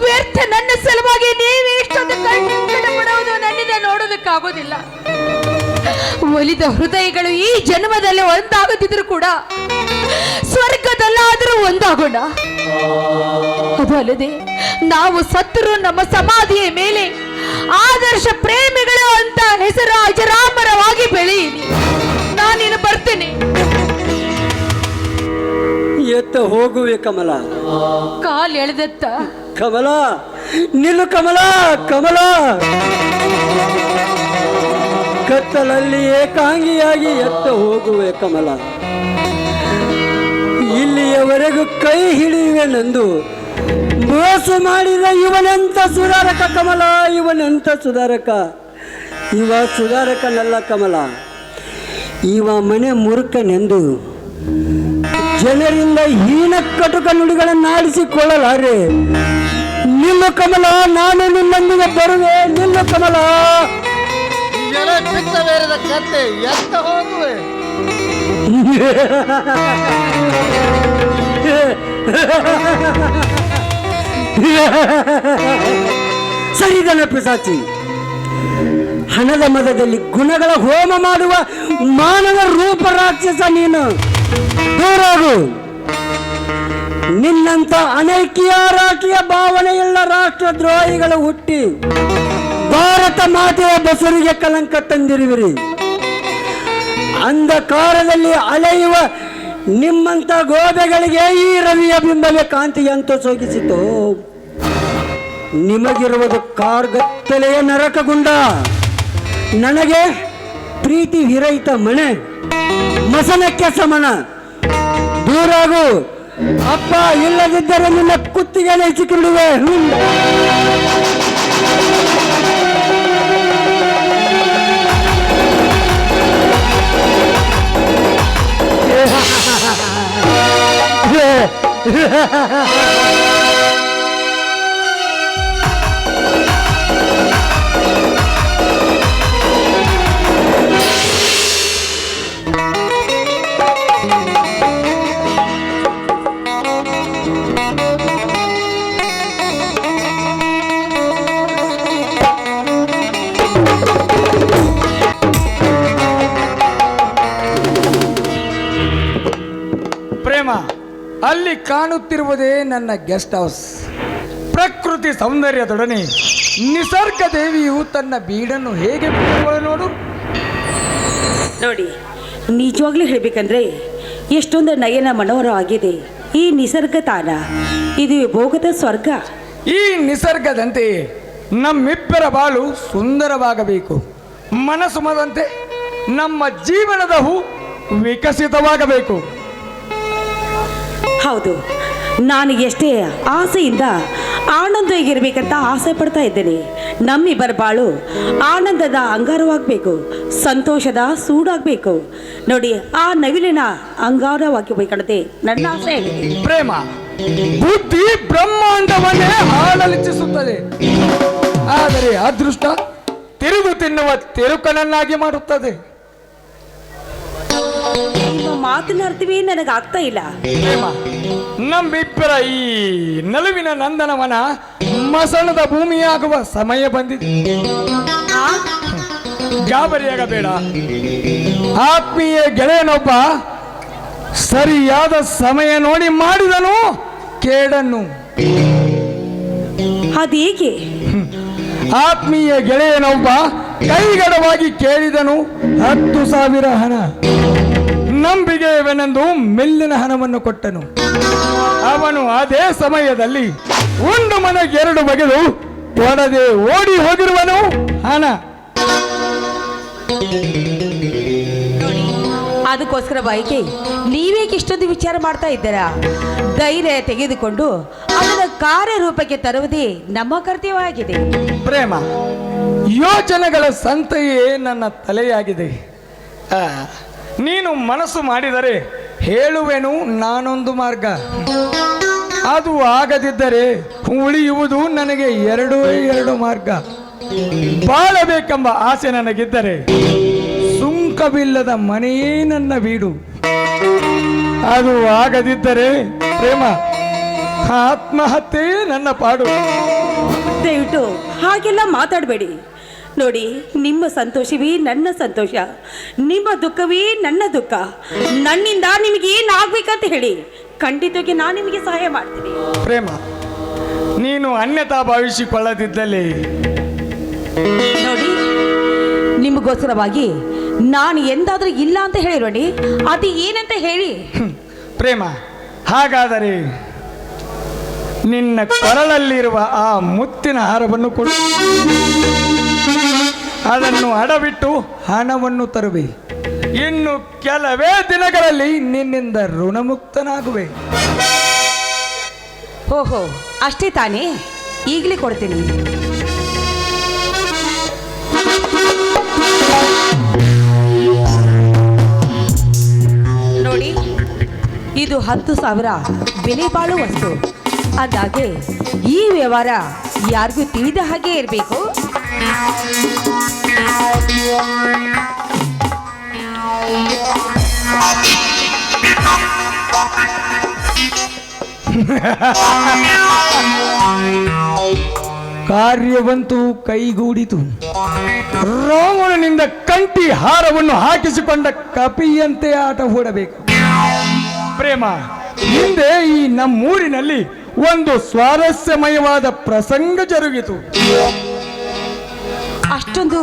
ವ್ಯರ್ಥ ನನ್ನ ಸಲುವಾಗಿ ನೀವು ಇಷ್ಟೊಂದು ಕಷ್ಟಪಡುವುದು ನನ್ನಿಂದ ನೋಡೋದಕ್ಕಾಗೋದಿಲ್ಲ. ಒಲಿದ ಹೃದಯಗಳು ಈ ಜನ್ಮದಲ್ಲಿ ಒಂದಾಗುತ್ತಿದ್ರು ಕೂಡ ಸ್ವರ್ಗದಲ್ಲಾದರೂ ಒಂದಾಗೋಣ. ಅದು ಅಲ್ಲದೆ ನಾವು ಸತ್ತರೂ ನಮ್ಮ ಸಮಾಧಿಯ ಮೇಲೆ ಆದರ್ಶ ಪ್ರೇಮಿಗಳು ಅಂತ ಹೆಸರು ಅಜರಾಮರವಾಗಿ ಬೆಳೆಯಲಿ. ನಾನಿನ್ನು ಬರ್ತೇನೆ. ಎತ್ತ ಹೋಗುವೆ ಕಮಲ. ಕಾಲ್ ಎಳೆದತ್ತ ಕಮಲ, ನಿಲ್ಲು ಕಮಲ, ಕಮಲ. ಕತ್ತಲಲ್ಲಿ ಏಕಾಂಗಿಯಾಗಿ ಎತ್ತ ಹೋಗುವೆ ಕಮಲ. ಇಲ್ಲಿಯವರೆಗೂ ಕೈ ಹಿಡಿಯುವೆನೆಂದು ಮೋಸ ಮಾಡಿದ ಇವನೆಂತ ಸುಧಾರಕ ಕಮಲ, ಇವನೆಂತ ಸುಧಾರಕ. ಇವ ಸುಧಾರಕನಲ್ಲ ಕಮಲ, ಇವ ಮನೆ ಮುರುಕನೆಂದು ಜನರಿಂದ ಹೀನ ಕಟುಕ ನುಡಿಗಳನ್ನಾಡಿಸಿಕೊಳ್ಳಲಾರೆ. ನಿಮ್ಮ ಕಮಲ, ನಾನು ನಿಮ್ಮೊಂದಿಗೆ ಬರುವೆ. ನಿಮ್ಮ ಕಮಲ. ಎಲೆ ಬಿತ್ತ ಬೇರೆದ ಕತ್ತೆ ಎತ್ತ ಹೋಗುವೆ. ಸರಿದನ ಪಿಸಾಚಿ, ಹಣದ ಮದದಲ್ಲಿ ಗುಣಗಳ ಹೋಮ ಮಾಡುವ ಮಾನವ ರೂಪ ರಾಕ್ಷಸ ನೀನು. ದೂರಾಗು. ನಿನ್ನಂತ ಅನೇಕಿಯ ರಾಷ್ಟ್ರೀಯ ಭಾವನೆಯುಳ್ಳ ರಾಷ್ಟ್ರದ್ರೋಹಿಗಳು ಹುಟ್ಟಿ ಭಾರತ ಮಾತೆಯ ಬಸರಿಗೆ ಕಲಂಕ ತಂದಿರುವಿರಿ. ಅಂಧಕಾರದಲ್ಲಿ ಅಲೆಯುವ ನಿಮ್ಮಂತ ಗೋಬೆಗಳಿಗೆ ಈ ರವಿಯ ಬಿಂಬವೇ ಕಾಂತಿಯಂತ ಸೋಗಿಸಿತು. ನಿಮಗಿರುವುದು ಕಾರ್ಗತ್ತಲೆಯ ನರಕಗುಂಡ, ನನಗೆ ಪ್ರೀತಿ ವಿರಹಿತ ಮನೆ, ಮಸನಕ್ಕೆ ಸಮನ. ದೂರಾಗು ಅಪ್ಪ, ಇಲ್ಲದಿದ್ದರೆ ನಿನ್ನ ಕುತ್ತಿಗೆ ನೆಚ್ಚಿಕೊಂಡಿವೆ. ಅಲ್ಲಿ ಕಾಣುತ್ತಿರುವುದೇ ನನ್ನ ಗೆಸ್ಟ್ ಹೌಸ್. ಪ್ರಕೃತಿ ಸೌಂದರ್ಯದೊಡನೆ ನಿಸರ್ಗ ದೇವಿಯು ತನ್ನ ಬೀಡನ್ನು ಹೇಗೆ ಬಿಡುವಳು ನೋಡು. ನೋಡಿ, ನಿಜವಾಗ್ಲೂ ಹೇಳ್ಬೇಕಂದ್ರೆ ಎಷ್ಟೊಂದು ನಯನ ಮನೋಹರವಾಗಿದೆ ಈ ನಿಸರ್ಗ ತಾಣ. ಇದು ಭೋಗದ ಸ್ವರ್ಗ. ಈ ನಿಸರ್ಗದಂತೆ ನಮ್ಮಿಬ್ಬರ ಬಾಳು ಸುಂದರವಾಗಬೇಕು. ಮನಸುಮದಂತೆ ನಮ್ಮ ಜೀವನದ ಹೂ ವಿಕಸಿತವಾಗಬೇಕು. ಹೌದು, ನಾನು ಎಷ್ಟೇ ಆಸೆಯಿಂದ ಆನಂದವಾಗಿರ್ಬೇಕಂತ ಆಸೆ ಪಡ್ತಾ ಇದ್ದೇನೆ. ನಮ್ಮಿಬ್ಬರ ಬಾಳು ಆನಂದದ ಅಂಗಾರವಾಗಬೇಕು, ಸಂತೋಷದ ಸೂಡಾಗಬೇಕು. ನೋಡಿ, ಆ ನವಿಲಿನ ಅಂಗಾರವಾಗಬೇಕಂತೆ ನನ್ನ ಆಸೆ ಆಗಿದೆ. ಪ್ರೇಮ ಬುದ್ಧಿ ಬ್ರಹ್ಮಾಂಡವನ್ನೇ ಆಡಳಿಸುತ್ತದೆ, ಆದರೆ ಅದೃಷ್ಟ ತಿರುಗು ತಿನ್ನುವ ತಿರುಕನನ್ನಾಗಿ ಮಾಡುತ್ತದೆ. ಮಾತನಾಡ್ತೀವಿ, ನನಗೆ ಆಗ್ತಾ ಇಲ್ಲ. ಪ್ರೇಮ, ನಮ್ಮಿಬ್ಬರ ಈ ನಲುವಿನ ನಂದನವನ ಮಸಣದ ಭೂಮಿಯಾಗುವ ಸಮಯ ಬಂದಿದೆ. ಗಾಬರಿಯಾಗಬೇಡ. ಆತ್ಮೀಯ ಗೆಳೆಯನೊಬ್ಬ ಸರಿಯಾದ ಸಮಯ ನೋಡಿ ಮಾಡಿದನು ಕೇಡನ್ನು. ಅದೇಗೆ? ಆತ್ಮೀಯ ಗೆಳೆಯನೊಬ್ಬ ಕೈಗಡವಾಗಿ ಕೇಳಿದನು 10,000 ಹಣ. ನಂಬಿಕೆವೆನೆಂದು ಮಿಲ್ಲಿನ ಹಣವನ್ನು ಕೊಟ್ಟನು. ಅವನು ಅದೇ ಸಮಯದಲ್ಲಿ ಒಂದು ಮನೆಗೆ 2 ಬಗೆದು ಕೊಡದೆ ಓಡಿ ಹೋಗಿರುವನು ಹಣ. ಅದು ಅದಕ್ಕೋಸ್ಕರ ಬಾಯಿಗೆ ನೀವೇಕೆ ಇಷ್ಟೊಂದು ವಿಚಾರ ಮಾಡ್ತಾ ಇದ್ದೀರಾ? ಧೈರ್ಯ ತೆಗೆದುಕೊಂಡು ಅದನ್ನು ಕಾರ್ಯರೂಪಕ್ಕೆ ತರುವುದೇ ನಮ್ಮ ಕರ್ತವ್ಯವಾಗಿದೆ. ಪ್ರೇಮ, ಯೋಚನೆಗಳ ಸಂತೆಯೇ ನನ್ನ ತಲೆಯಾಗಿದೆ. ನೀನು ಮನಸ್ಸು ಮಾಡಿದರೆ ಹೇಳುವೆನು ನಾನೊಂದು ಮಾರ್ಗ. ಅದು ಆಗದಿದ್ದರೆ ಉಳಿಯುವುದು ನನಗೆ ಎರಡು ಮಾರ್ಗ. ಬಾಳಬೇಕೆಂಬ ಆಸೆ ನನಗಿದ್ದರೆ ಸುಂಕವಿಲ್ಲದ ಮನೆಯೇ ನನ್ನ ಬೀಡು. ಅದು ಆಗದಿದ್ದರೆ ಪ್ರೇಮ, ಆತ್ಮಹತ್ಯೆಯೇ ನನ್ನ ಪಾಡು. ದಯವಿಟ್ಟು ಹಾಗೆಲ್ಲ ಮಾತಾಡಬೇಡಿ. ನೋಡಿ, ನಿಮ್ಮ ಸಂತೋಷವೇ ನನ್ನ ಸಂತೋಷ, ನಿಮ್ಮ ದುಃಖವೇ ನನ್ನ ದುಃಖ. ನನ್ನಿಂದ ನಿಮಗೆ ಏನಾಗಬೇಕಂತ ಹೇಳಿ, ಖಂಡಿತವಾಗಿ ನಾನು ನಿಮಗೆ ಸಹಾಯ ಮಾಡ್ತೀನಿ. ಪ್ರೇಮ, ನೀನು ಅನ್ಯತಾ ಭಾವಿಸಿಕೊಳ್ಳದಿದ್ದಲ್ಲಿ ನೋಡಿ, ನಿಮಗೋಸ್ಕರವಾಗಿ ನಾನು ಎಂದಾದ್ರೂ ಇಲ್ಲ ಅಂತ ಹೇಳಿರೋಣಿ, ಅದು ಏನಂತ ಹೇಳಿ. ಪ್ರೇಮ, ಹಾಗಾದರೆ ನಿನ್ನ ಕೊರಳಲ್ಲಿರುವ ಆ ಮುತ್ತಿನ ಹಾರವನ್ನು ಕೊಡು. ಅದನ್ನು ಅಡವಿಟ್ಟು ಹಣವನ್ನು ತರುವೆ. ಇನ್ನು ಕೆಲವೇ ದಿನಗಳಲ್ಲಿ ನಿನ್ನಿಂದ ಋಣಮುಕ್ತನಾಗುವೆ. ಓಹೋ, ಅಷ್ಟೇ ತಾನೇ? ಈಗಲೇ ಕೊಡ್ತೀನಿ. ನೋಡಿ, ಇದು 10,000 ಬೆಲೆ ಬಾಳುವ ವಸ್ತು. ಅದಾಗೆ ಈ ವ್ಯವಹಾರ ಯಾರಿಗೂ ತಿಳಿದ ಹಾಗೆ ಇರಬೇಕು. ಕಾರ್ಯವಂತೂ ಕೈಗೂಡಿತು. ರಾವಣನಿಂದ ಕಂಠಿ ಹಾರವನ್ನು ಹಾಕಿಸಿಕೊಂಡ ಕಪಿಯಂತೆ ಆಟ ಹೂಡಬೇಕು. ಪ್ರೇಮ, ಹಿಂದೆ ಈ ನಮ್ಮೂರಿನಲ್ಲಿ ಒಂದು ಸ್ವಾರಸ್ಯಮಯವಾದ ಪ್ರಸಂಗ ಜರುಗಿತು. ಅಷ್ಟೊಂದು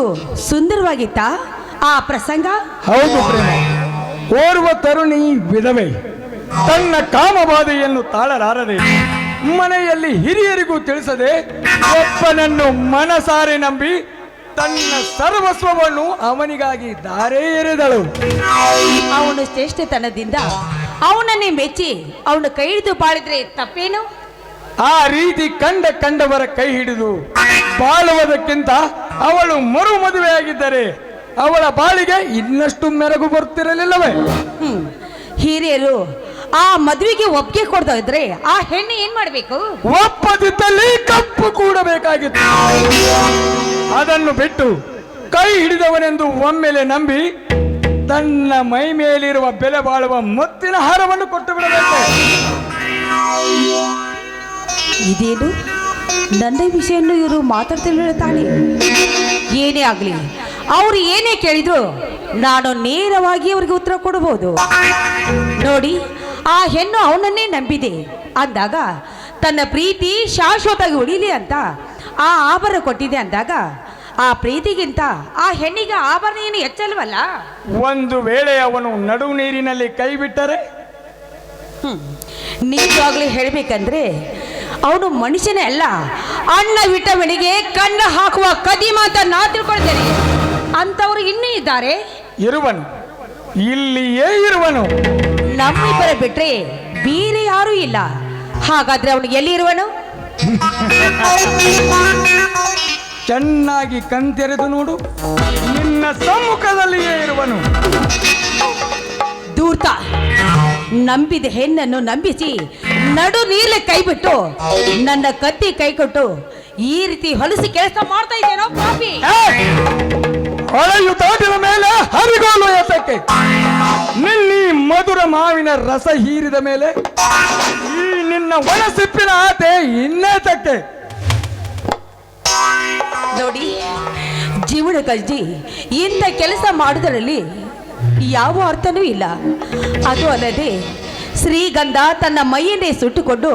ಸುಂದರವಾಗಿತ್ತಾ ಆ ಪ್ರಸಂಗ? ಹೌದು ಪ್ರೇಮ. ಓರ್ವ ತರುಣಿ ವಿಧವೆ ತನ್ನ ಕಾಮಬಾಧೆಯನ್ನು ತಾಳಲಾರದೆ ಮನೆಯಲ್ಲಿ ಹಿರಿಯರಿಗೂ ತಿಳಿಸದೆ ಒಬ್ಬನನ್ನು ಮನಸಾರೆ ನಂಬಿ ತನ್ನ ಸರ್ವಸ್ವವನ್ನು ಅವನಿಗಾಗಿ ದಾರೆ ಎರೆದಳು. ಅವನು ಶ್ರೇಷ್ಠತನದಿಂದ ಅವನನ್ನೇ ಮೆಚ್ಚಿ ಅವನು ಕೈ ಹಿಡಿದು ಬಾಳಿದ್ರೆ ತಪ್ಪೇನು? ಆ ರೀತಿ ಕಂಡವರ ಕೈ ಹಿಡಿದು ಬಾಳುವುದಕ್ಕಿಂತ ಅವಳು ಮರು ಮದುವೆಯಾಗಿದ್ದರೆ ಅವಳ ಬಾಳಿಗೆ ಇನ್ನಷ್ಟು ಮೆರಗು ಬರುತ್ತಿರಲಿಲ್ಲವೇ? ಹಿರಿಯರು ಆ ಮದುವೆಗೆ ಒಪ್ಪಿಗೆ ಕೊಡ್ತಾ ಇದ್ರೆ ಆ ಹೆಣ್ಣು ಏನ್ ಮಾಡ್ಬೇಕು? ಒಪ್ಪದಿದ್ದಲ್ಲಿ ಕಪ್ಪು ಕೂಡಬೇಕಾಗಿತ್ತು. ಅದನ್ನು ಬಿಟ್ಟು ಕೈ ಹಿಡಿದವನೆಂದು ಒಮ್ಮೆಲೆ ನಂಬಿ ತನ್ನ ಮೈ ಮೇಲಿರುವ ಬೆಲೆ ಬಾಳುವ ಮುತ್ತಿನ ಹಾರವನ್ನು ಕೊಟ್ಟು ಬಿಡಬೇಕು. ಇದೇನು ನನ್ನ ವಿಷಯನ್ನು ಇವರು ಮಾತಾಡ್ತಿಲ್ಲ ತಾನೆ? ಏನೇ ಆಗ್ಲಿ, ಅವ್ರು ಏನೇ ಕೇಳಿದ್ರು ನಾನು ನೇರವಾಗಿ ಅವ್ರಿಗೆ ಉತ್ತರ ಕೊಡಬಹುದು. ನೋಡಿ, ಆ ಹೆಣ್ಣು ಅವನನ್ನೇ ನಂಬಿದೆ ಅಂದಾಗ, ತನ್ನ ಪ್ರೀತಿ ಶಾಶ್ವತವಾಗಿ ಉಳಿಲಿ ಅಂತ ಆ ಆಭರಣ ಕೊಟ್ಟಿದೆ ಅಂದಾಗ, ಆ ಪ್ರೀತಿಗಿಂತ ಆ ಹೆಣ್ಣಿಗೆ ಆಭರಣ ಏನು ಹೆಚ್ಚಲ್ವಲ್ಲ? ಒಂದು ವೇಳೆ ಅವನು ನಡು ನೀರಿನಲ್ಲಿ ಕೈ ಬಿಟ್ಟರೆ? ನಿಜವಾಗ್ಲೂ ಹೇಳ್ಬೇಕಂದ್ರೆ ಅವನು ಮನುಷ್ಯನೇ ಅಲ್ಲ, ಅಣ್ಣ ಬಿಟ್ಟ ಮಣಿಗೆ ಕಣ್ಣ ಹಾಕುವ ಕದಿಮ ಅಂತ ನಾ ತಿಳ್ಕೊಳ್ತೇನೆ. ಅಂತವ್ರು ಇನ್ನೂ ಇದ್ದಾರೆ. ಇರುವನು, ಇಲ್ಲಿಯೇ ಇರುವನು. ನಮ್ಮಿಬ್ಬರ ಬಿಟ್ರೆ ಬೇರೆ ಯಾರೂ ಇಲ್ಲ. ಹಾಗಾದ್ರೆ ಅವನು ಎಲ್ಲಿ ಇರುವನು? ಚೆನ್ನಾಗಿ ಕಣ್ತೆರೆದು ನೋಡು, ನಿನ್ನ ಸಮ್ಮುಖದಲ್ಲಿಯೇ ಇರುವನು. ದೂರ್ತ, ನಂಬಿದ ಹೆಣ್ಣನ್ನು ನಂಬಿಸಿ ನಡು ನೀರ್ಲೆ ಕೈ ಬಿಟ್ಟು ನನ್ನ ಕತ್ತಿ ಕೈ ಕೊಟ್ಟು ಈ ರೀತಿ ಹೊಲಸಿ ಕೆಲಸ ಮಾಡ್ತಾ ಇದ್ದೇನೋ ಪಾಪಿ? ಹೊಳೆಯು ತೋಟಿನ ಮೇಲೆ ಹರಿಗೋಲು ಎಸಕ್ಕೆ, ನಿನ್ನಿ ಮಧುರ ಮಾವಿನ ರಸ ಹೀರಿದ ಮೇಲೆ ಈ ನಿನ್ನ ಒಣಸಿಪ್ಪಿನ ಆತೆ ಇನ್ನೇತಕ್ಕೆ? ನೋಡಿ, ಜೀವನ ಕಜ್ಜಿ ಇಂಥ ಕೆಲಸ ಮಾಡುವುದರಲ್ಲಿ ಯಾವ ಅರ್ಥನೂ ಇಲ್ಲ. ಅದು ಅಲ್ಲದೆ ಶ್ರೀಗಂಧ ತನ್ನ ಮೈಯನ್ನೇ ಸುಟ್ಟುಕೊಂಡು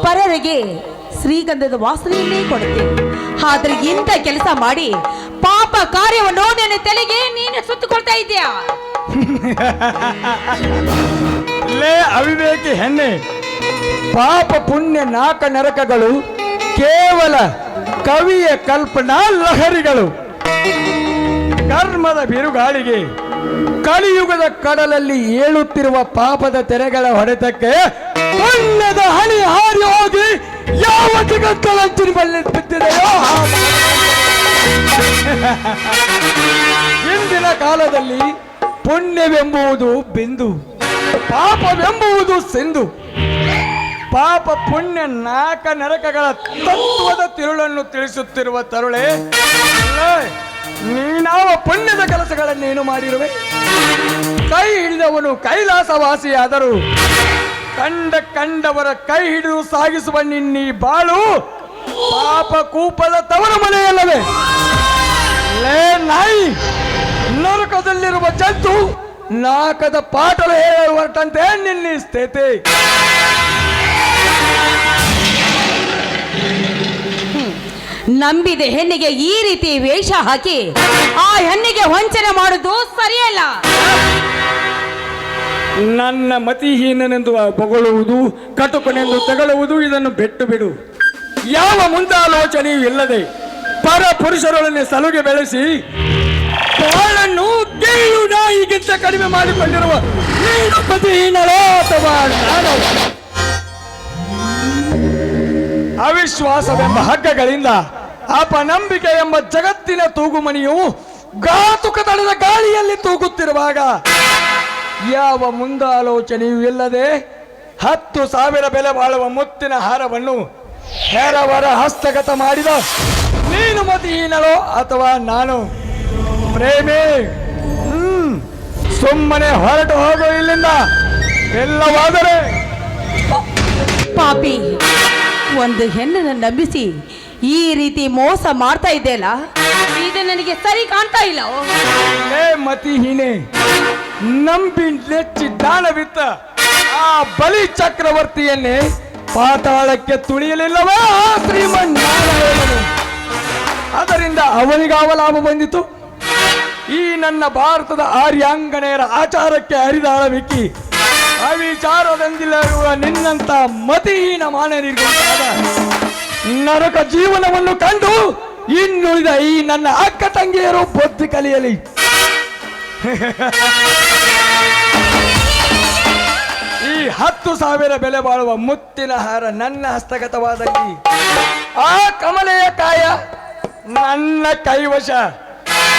ಪರರಿಗೆ ಶ್ರೀಗಂಧದ ವಾಸನೆಯನ್ನೇ ಕೊಡುತ್ತೆ. ಆದ್ರೆ ಇಂಥ ಕೆಲಸ ಮಾಡಿ ಪಾಪ ಕಾರ್ಯವನ್ನು ನನ್ನ ತಲೆಗೆ ನೀನು ಸುತ್ತುಕೊಳ್ತಾ ಇದೆಯಾ? ಲೇ ಅವಿವೇಕಿ ಹೆಣ್ಣೆ, ಪಾಪ ಪುಣ್ಯ ನಾಕ ನರಕಗಳು ಕೇವಲ ಕವಿಯ ಕಲ್ಪನಾ ಲಹರಿಗಳು. ಕರ್ಮದ ಬಿರುಗಾಳಿಗೆ ಕಲಿಯುಗದ ಕಡಲಲ್ಲಿ ಏಳುತ್ತಿರುವ ಪಾಪದ ತೆರೆಗಳ ಹೊಡೆತಕ್ಕೆ ಪುಣ್ಯದ ಹನಿ ಹಾರಿ ಹೋಗಿ ಯಾವ ಜಗತ್ತಲ್ಲಿ ಬಿದ್ದಿದೆಯೋ ಇಂದಿನ ಕಾಲದಲ್ಲಿ ಪುಣ್ಯವೆಂಬುದು ಬಿಂದು, ಪಾಪವೆಂಬುದು ಸಿಂಧು. ಪಾಪ ಪುಣ್ಯ ನಾಕ ನರಕಗಳ ತತ್ವದ ತಿರುಳನ್ನು ತಿಳಿಸುತ್ತಿರುವ ತರುಳೆ, ನೀನಾವ ಪುಣ್ಯದ ಕೆಲಸಗಳನ್ನೇನು ಮಾಡಿರುವೆ? ಕೈ ಹಿಡಿದವನು ಕೈಲಾಸವಾಸಿಯಾದರೂ ಕಂಡವರ ಕೈ ಹಿಡಿದು ಸಾಗಿಸುವ ನಿನ್ನೀ ಬಾಳು ಪಾಪ ಕೂಪದ ತವರ ಮನೆಯಲ್ಲವೇ? ಲೇ ನಾಯಿ, ನರಕದಲ್ಲಿರುವ ಜಂತು ನಾಕದ ಪಾಠಲು ಹೇಳಿ ಹೊರಟಂತೆ ನಿನ್ನ ಸ್ಥಿತಿ. ನಂಬಿದ ಹೆಣ್ಣಿಗೆ ಈ ರೀತಿ ವೇಷ ಹಾಕಿ ಆ ಹೆಣ್ಣಿಗೆ ವಂಚನೆ ಮಾಡುವುದು ಸರಿಯಲ್ಲ. ನನ್ನ ಮತಿಹೀನನೆಂದು ಹೊಗಳುವುದು, ಕಟುಕನೆಂದು ತಗಳುವುದು ಇದನ್ನು ಬಿಟ್ಟು ಬಿಡು. ಯಾವ ಮುಂದಾಲೋಚನೆಯೂ ಇಲ್ಲದೆ ಪರ ಪುರುಷರೊಡನೆ ಸಲುಗೆ ಬೆಳೆಸಿ ಬಾಳನ್ನು ಗೇಳು ನಾಯಿಗಿಂತ ಕಡಿಮೆ ಮಾಡಿಕೊಂಡಿರುವ ನೀನು ಮತಿಹೀನರೋ ಅಥವಾ ನಾನು? ಅವಿಶ್ವಾಸವೆಂಬ ಹಗ್ಗಗಳಿಂದ ಅಪನಂಬಿಕೆ ಎಂಬ ಜಗತ್ತಿನ ತೂಗುಮಣಿಯು ಘಾತುಕತನದ ಗಾಳಿಯಲ್ಲಿ ತೂಗುತ್ತಿರುವಾಗ ಯಾವ ಮುಂದಾಲೋಚನೆಯೂ ಇಲ್ಲದೆ 10,000 ಬೆಲೆ ಬಾಳುವ ಮುತ್ತಿನ ಹಾರವನ್ನು ಹೆರವರ ಹಸ್ತಗತ ಮಾಡಿದ ನೀನು ಮತಿಹೀನಳೋ ಅಥವಾ ನಾನು? ಪ್ರೇಮಿ, ಸುಮ್ಮನೆ ಹೊರಟು ಹೋಗೋ ಇಲ್ಲಿಂದ. ಎಲ್ಲವಾದರೆ ಪಾಪಿ, ಒಂದು ಹೆಣ್ಣನ್ನು ನಂಬಿಸಿ ಈ ರೀತಿ ಮೋಸ ಮಾಡ್ತಾ ಇದ್ದೆಲ್ಲ, ಇದು ನನಗೆ ಸರಿ ಕಾಣ್ತಾ ಇಲ್ಲ. ಏ ಮತಿಹೀನೆ, ನಂಬಿ ನೆಚ್ಚಿ ದಾನವಿತ್ತ ಆ ಬಲಿ ಚಕ್ರವರ್ತಿಯನ್ನೇ ಪಾತಾಳಕ್ಕೆ ತುಳಿಯಲಿಲ್ಲವೇ ಆ ಶ್ರೀಮನ್ನಾರಾಯಣನು? ಅದರಿಂದ ಅವನಿಗಾವ ಲಾಭ ಬಂದಿತು? ಈ ನನ್ನ ಭಾರತದ ಆರ್ಯಾಂಗನೆಯರ ಆಚಾರಕ್ಕೆ ಹರಿದಾಳವಿಕ್ಕಿ ಅವಿಚಾರದಿಂದಿರುವ ನಿನ್ನಂತ ಮತಿಹೀನ ಮಾನವರಿಗಾದ ನರಕ ಜೀವನವನ್ನು ಕಂಡು ಇನ್ನುಳಿದ ಈ ನನ್ನ ಅಕ್ಕ ತಂಗಿಯರು ಬುದ್ಧಿ ಕಲಿಯಲಿ. ಈ 10,000 ಬೆಲೆ ಬಾಳುವ ಮುತ್ತಿನ ಹಾರ ನನ್ನ ಹಸ್ತಗತವಾದಲ್ಲಿ ಆ ಕಮಲೆಯ ಕಾಯ ನನ್ನ ಕೈವಶ.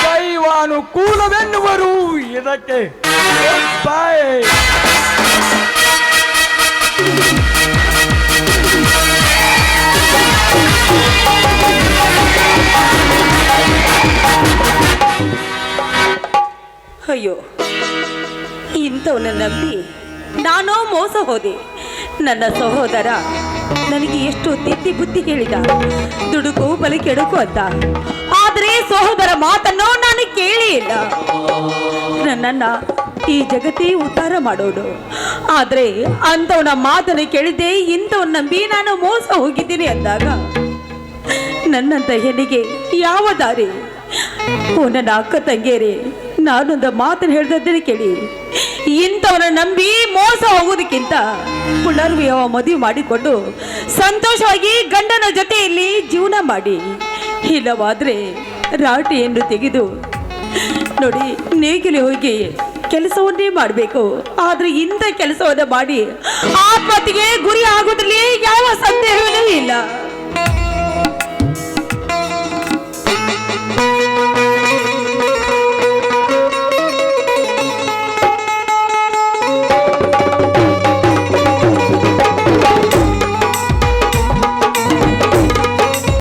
ದೈವಾನುಕೂಲವೆನ್ನುವರು ಇದಕ್ಕೆ. ಬಾಯ್. ಅಯ್ಯೋ, ಇಂಥವನ್ನ ನಂಬಿ ನಾನು ಮೋಸ ಹೋದೆ. ನನ್ನ ಸಹೋದರ ನನಗೆ ಎಷ್ಟು ತಿದ್ದಿ ಬುದ್ಧಿ ಹೇಳಿದ, ದುಡುಕು ಬಲಿ ಕೆಡುಕು ಅಂತ. ಆದರೆ ಸಹೋದರ ಮಾತನ್ನು ನಾನು ಕೇಳೇ ಇಲ್ಲ. ನನ್ನನ್ನ ಈ ಜಗತ್ತೇ ಉದ್ಧಾರ ಮಾಡೋದು. ಆದರೆ ಅಂಥವನ ಮಾತನ್ನು ಕೇಳಿದ್ದೆ, ಇಂಥವನ್ನ ನಂಬಿ ನಾನು ಮೋಸ ಹೋಗಿದ್ದೀನಿ ಅಂದಾಗ ನನ್ನಂತ ಹೆಣ್ಣಿಗೆ ಯಾವ ದಾರಿ? ಓ ನನ್ನ ಅಕ್ಕ ತಂಗಿಯರೇ, ನಾನೊಂದು ಮಾತನ್ನು ಹೇಳ್ದದ್ದನ್ನು ಕೇಳಿ. ಇಂಥವನ್ನ ನಂಬಿ ಮೋಸ ಹೋಗೋದಕ್ಕಿಂತ ಪುನರ್ವಿವಾಹ ಮದುವೆ ಮಾಡಿಕೊಂಡು ಸಂತೋಷವಾಗಿ ಗಂಡನ ಜೊತೆಯಲ್ಲಿ ಜೀವನ ಮಾಡಿ, ಇಲ್ಲವಾದ್ರೆ ರಾಟಿಯನ್ನು ತೆಗೆದು ನೋಡಿ ನೇಗಿಲು ಹೋಗಿ ಕೆಲಸವನ್ನೇ ಮಾಡಬೇಕು. ಆದ್ರೆ ಇಂಥ ಕೆಲಸವನ್ನ ಮಾಡಿ ಆತ್ಮಹತ್ಯೆಗೆ ಗುರಿ ಆಗೋದ್ರಲ್ಲಿ ಯಾವ ಸಂದೇಹವೂ ಇಲ್ಲ.